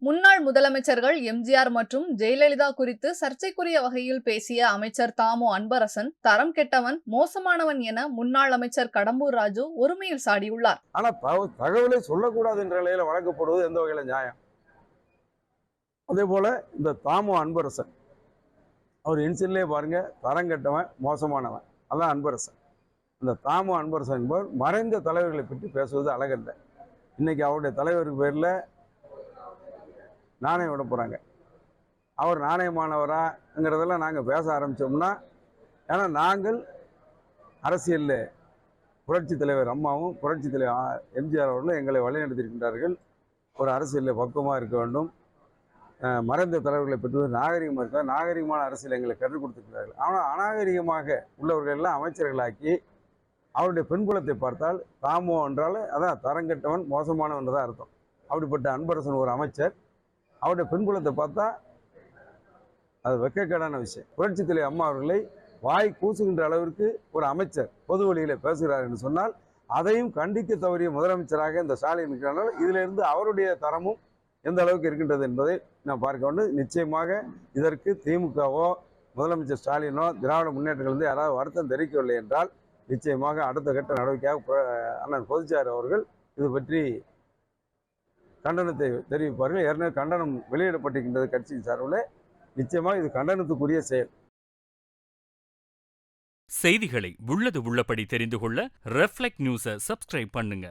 முன்னாள் முதலமைச்சர்கள் எம்ஜிஆர் மற்றும் ஜெயலலிதா குறித்து சர்ச்சைக்குரிய வகையில் பேசிய அமைச்சர் தாமு அன்பரசன் தரம் கெட்டவன், மோசமானவன் என முன்னாள் அமைச்சர் கடம்பூர் ராஜு ஒருமையில் சாடியுள்ளார். ஆனா தகவலை சொல்லக்கூடாது என்ற நிலையில வழங்கப்படுவது எந்த வகையில நியாயம்? அதே போல இந்த தாமு அன்பரசன் அவர் இன்சிலே பாருங்க, தரம் கெட்டவன், மோசமானவன், அதான் அன்பரசன். இந்த தாமு அன்பரசன் என்பவர் மறைந்த தலைவர்களை பற்றி பேசுவது அழகல்ல. இன்னைக்கு அவருடைய தலைவருக்கு பேர்ல நாணயம் விட போகிறாங்க. அவர் நாணயமானவராங்கிறதெல்லாம் நாங்கள் பேச ஆரம்பித்தோம்னா, ஏன்னா நாங்கள் அரசியலில் புரட்சித் தலைவர் அம்மாவும் புரட்சித் தலைவர் எம்ஜிஆர் அவர்களும் எங்களை வழிநடத்தியிருக்கின்றார்கள். ஒரு அரசியலில் பக்குவமாக இருக்க வேண்டும், மறைந்த தலைவர்களை பெற்று நாகரிகமாக இருக்க, நாகரிகமான அரசியல் எங்களை கற்றுக் கொடுத்திருக்கிறார்கள். ஆனால் அநாகரிகமாக உள்ளவர்கள் எல்லாம் அமைச்சர்களாக்கி அவருடைய பின்புலத்தை பார்த்தால் தாமோ என்றால் அதான் தரங்கெட்டவன், மோசமானவன் தான் அர்த்தம். அப்படிப்பட்ட அன்பரசன் ஒரு அமைச்சர், அவருடைய பின்புலத்தை பார்த்தா அது வெட்கக்கேடான விஷயம். புரட்சித் தலைவர் அம்மா அவர்களை வாய் கூசுகின்ற அளவிற்கு ஒரு அமைச்சர் பொது வழியில் பேசுகிறார் என்று சொன்னால் அதையும் கண்டிக்க தவறிய முதலமைச்சராக இந்த ஸ்டாலின் இருக்கிறார்கள். இதிலிருந்து அவருடைய தரமும் எந்த அளவுக்கு இருக்கின்றது என்பதை நான் பார்க்க வேண்டும். நிச்சயமாக இதற்கு திமுகவோ முதலமைச்சர் ஸ்டாலினோ திராவிட முன்னேற்றங்கள் யாராவது வருத்தம் தெரிவிக்கவில்லை என்றால் நிச்சயமாக அடுத்த கட்ட நடவடிக்கையாக அண்ணன் பொதுச்சார் அவர்கள் இது பற்றி கண்டனத்தை தெரிவிப்பார்கள். ஏற்கனவே கண்டனம் வெளியிடப்பட்டிருக்கின்றது கட்சியின் சார்பில். நிச்சயமாக இது கண்டனத்துக்குரிய செயல். செய்திகளை உள்ளது உள்ளபடி தெரிந்து கொள்ள ரெஃப்ளெக்ட் நியூஸை சப்ஸ்கிரைப் பண்ணுங்க.